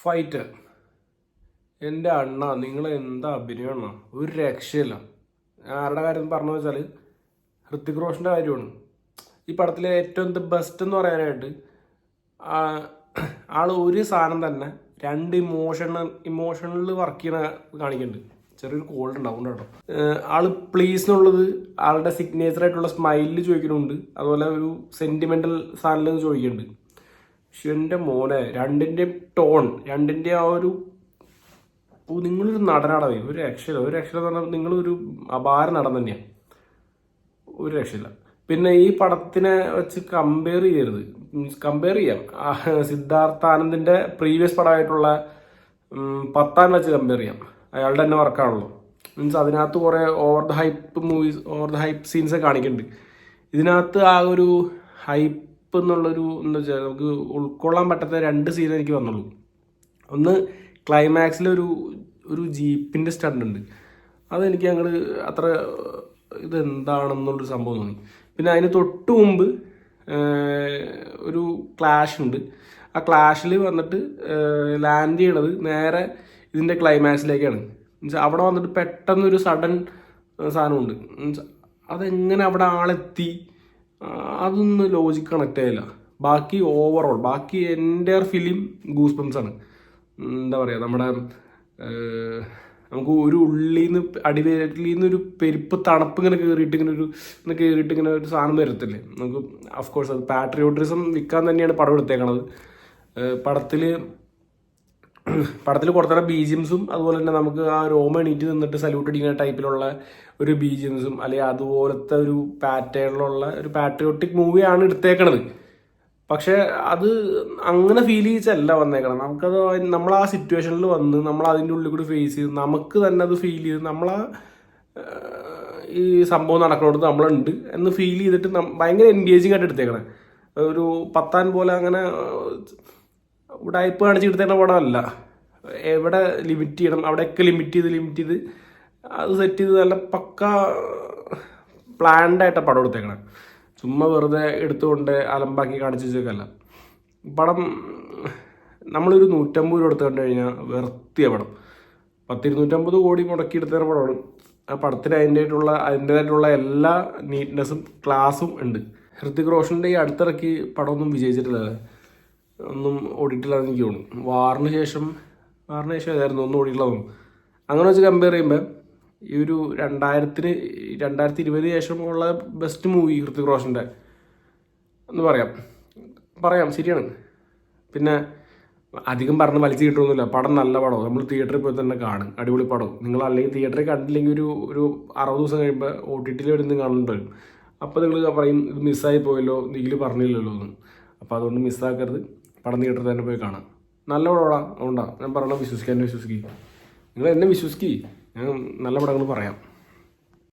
Fighter. എൻ്റെ അണ്ണ, നിങ്ങൾ എന്താ അഭിനയമാണ്, ഒരു രക്ഷയില്ല. ആരുടെ കാര്യം പറഞ്ഞു വെച്ചാൽ ഹൃത്തിക് റോഷൻ്റെ കാര്യമാണ്. ഈ പടത്തിലെ ഏറ്റവും ബെസ്റ്റ് എന്ന് പറയാനായിട്ട് ആൾ ഒരു സാധനം തന്നെ രണ്ട് ഇമോഷണൽ വർക്ക് ചെയ്യണ കാണിക്കുന്നുണ്ട്. ചെറിയൊരു കോൾഡ് ഉണ്ടാവും കേട്ടോ. ആള് പ്ലീസ് എന്നുള്ളത് ആളുടെ സിഗ്നേച്ചർ ആയിട്ടുള്ള സ്മൈലിൽ ചോദിക്കുന്നുണ്ട്, അതുപോലെ ഒരു സെന്റിമെന്റൽ സാധനത്തിൽ ചോദിക്കുന്നുണ്ട്. പക്ഷെ എൻ്റെ മോനെ, രണ്ടിൻ്റെയും ടോൺ, രണ്ടിൻ്റെ ആ ഒരു നിങ്ങളൊരു നടനാടവേ, ഒരു രക്ഷയില്ല. ഒരു രക്ഷയില്ല എന്ന് പറഞ്ഞാൽ നിങ്ങളൊരു അപാര നടൻ തന്നെയാണ്, ഒരു രക്ഷയില്ല. പിന്നെ ഈ പടത്തിനെ വെച്ച് കമ്പയർ ചെയ്യരുത്. കമ്പയർ ചെയ്യാം, സിദ്ധാർത്ഥ് ആനന്ദിന്റെ പ്രീവിയസ് പടമായിട്ടുള്ള പത്താൻ വെച്ച് കമ്പയർ ചെയ്യാം. അയാളുടെ തന്നെ വർക്കാണല്ലോ. മീൻസ് അതിനകത്ത് കുറേ ഓവർ ദ ഹൈപ്പ് സീൻസ് കാണിക്കുന്നുണ്ട്. ഇതിനകത്ത് ആ ഒരു ഹൈപ്പ് എന്നുള്ളൊരു എന്താ വെച്ചാൽ നമുക്ക് ഉൾക്കൊള്ളാൻ പറ്റാത്ത രണ്ട് സീൻ എനിക്ക് വന്നുള്ളൂ. ഒന്ന് ക്ലൈമാക്സിലൊരു ജീപ്പിൻ്റെ സ്റ്റണ്ട് ഉണ്ട്. അതെനിക്ക് അത്ര ഇതെന്താണെന്നുള്ളൊരു സംഭവം തോന്നി. പിന്നെ അതിന് തൊട്ട് മുമ്പ് ഒരു ക്ലാഷ് ഉണ്ട്. ആ ക്ലാഷിൽ വന്നിട്ട് ലാൻഡ് ചെയ്യണത് നേരെ ഇതിൻ്റെ ക്ലൈമാക്സിലേക്കാണ്. മീൻസ് അവിടെ വന്നിട്ട് പെട്ടെന്നൊരു സഡൻ സാധനമുണ്ട്. മീൻസ് അതെങ്ങനെ അവിടെ ആളെത്തി, അതൊന്നും ലോജിക്ക് കണക്ട് ആയില്ല. ബാക്കി ഓവറോൾ ബാക്കി എൻ്റെ ഫിലിം ഗൂസ് ബംസ് ആണ്. എന്താ പറയുക, നമ്മുടെ നമുക്ക് ഒരു ഉള്ളിൽ നിന്ന് അടിവേരിൽ നിന്ന് ഒരു പെരുപ്പ് തണുപ്പ് ഇങ്ങനെ കയറിയിട്ട് ഇങ്ങനെ ഒരു സാധനം വരത്തില്ലേ നമുക്ക്. അഫ്കോഴ്സ് അത് പാട്രിയോട്ടിസം വിൽക്കാൻ തന്നെയാണ് പടം എടുത്തേക്കണത്. പടത്തിൽ കുറച്ചുകൂടെ ബീജിയംസും അതുപോലെ തന്നെ നമുക്ക് ആ രോമ എണീറ്റ് നിന്നിട്ട് സല്യൂട്ട് അടിക്കുന്ന ടൈപ്പിലുള്ള ഒരു ബീജിയംസും അല്ലെങ്കിൽ അതുപോലത്തെ ഒരു പാറ്റേണിലുള്ള ഒരു പാട്രിയോട്ടിക് മൂവിയാണ് എടുത്തേക്കണത്. പക്ഷെ അത് അങ്ങനെ ഫീൽ ചെയ്യിച്ചല്ല വന്നേക്കണം. നമുക്കത് നമ്മൾ ആ സിറ്റുവേഷനിൽ വന്ന് നമ്മൾ അതിൻ്റെ ഉള്ളിൽ കൂടി ഫേസ് ചെയ്ത് നമുക്ക് തന്നെ അത് ഫീൽ ചെയ്ത് നമ്മളാ ഈ സംഭവം നടക്കണോടത്ത് നമ്മളുണ്ട് എന്ന് ഫീൽ ചെയ്തിട്ട് ഭയങ്കര എൻഗേജിങ് ആയിട്ട് എടുത്തേക്കണം. ഒരു പത്താൻ പോലെ അങ്ങനെ ഉടായ്പ കാണിച്ച് എടുത്തേണ്ട പടമല്ല. എവിടെ ലിമിറ്റ് ചെയ്യണം അവിടെയൊക്കെ ലിമിറ്റ് ചെയ്ത് അത് സെറ്റ് ചെയ്ത് നല്ല പക്ക പ്ലാൻഡായിട്ടാണ് പടം എടുത്തേക്കണം. ചുമ്മാ വെറുതെ എടുത്തുകൊണ്ട് അലമ്പാക്കി കാണിച്ചു വെച്ചേക്കല്ല. പടം നമ്മളൊരു 150 രൂപ എടുത്തു കണ്ടു കഴിഞ്ഞാൽ വെറുത്തിയ പടം. 250 കോടി മുടക്കി എടുത്ത പടമാണ്. ആ പടത്തിന് അതിൻ്റേതായിട്ടുള്ള എല്ലാ നീറ്റ്നെസ്സും ക്ലാസ്സും ഉണ്ട്. ഹൃത്തിക് റോഷൻ്റെ ഈ അടുത്തിറക്കി പടമൊന്നും വിജയിച്ചിട്ടില്ല, ഒന്നും ഓടിയിട്ടില്ലാന്ന് എനിക്ക് തോന്നുന്നു. വാറിന് ശേഷം ഏതായിരുന്നു ഒന്നും ഓടിയിട്ടുള്ളതൊന്നും. അങ്ങനെ വെച്ച് കമ്പയർ ചെയ്യുമ്പോൾ ഈ ഒരു 2020 ശേഷം ഉള്ള ബെസ്റ്റ് മൂവി ഹൃത്തിക് റോഷൻ്റെ എന്ന് പറയാം ശരിയാണ്. പിന്നെ അധികം പറഞ്ഞ് വലിച്ചു കിട്ടുമൊന്നുമില്ല. പടം നല്ല പടം, നമ്മൾ തിയേറ്ററിൽ പോയി തന്നെ കാണും, അടിപൊളി പടം. നിങ്ങൾ അല്ലെങ്കിൽ തിയേറ്ററിൽ കണ്ടില്ലെങ്കിൽ ഒരു 60 ദിവസം കഴിയുമ്പോൾ OTT വരുന്ന കാണേണ്ടി വരും. അപ്പോൾ നിങ്ങൾ പറയും ഇത് മിസ്സായി പോയല്ലോ, നീല് പറഞ്ഞില്ലല്ലോ എന്ന്. അപ്പോൾ അതുകൊണ്ട് മിസ്സാക്കരുത്, പടം തിയേറ്ററിൽ തന്നെ പോയി കാണാം. നല്ല പടമാണ്. അതുകൊണ്ടാണ് ഞാൻ പറയണം, വിശ്വസിക്കുക. നിങ്ങൾ എന്നെ വിശ്വസിക്കുക, ഞാൻ നല്ല പടങ്ങൾ പറയാം.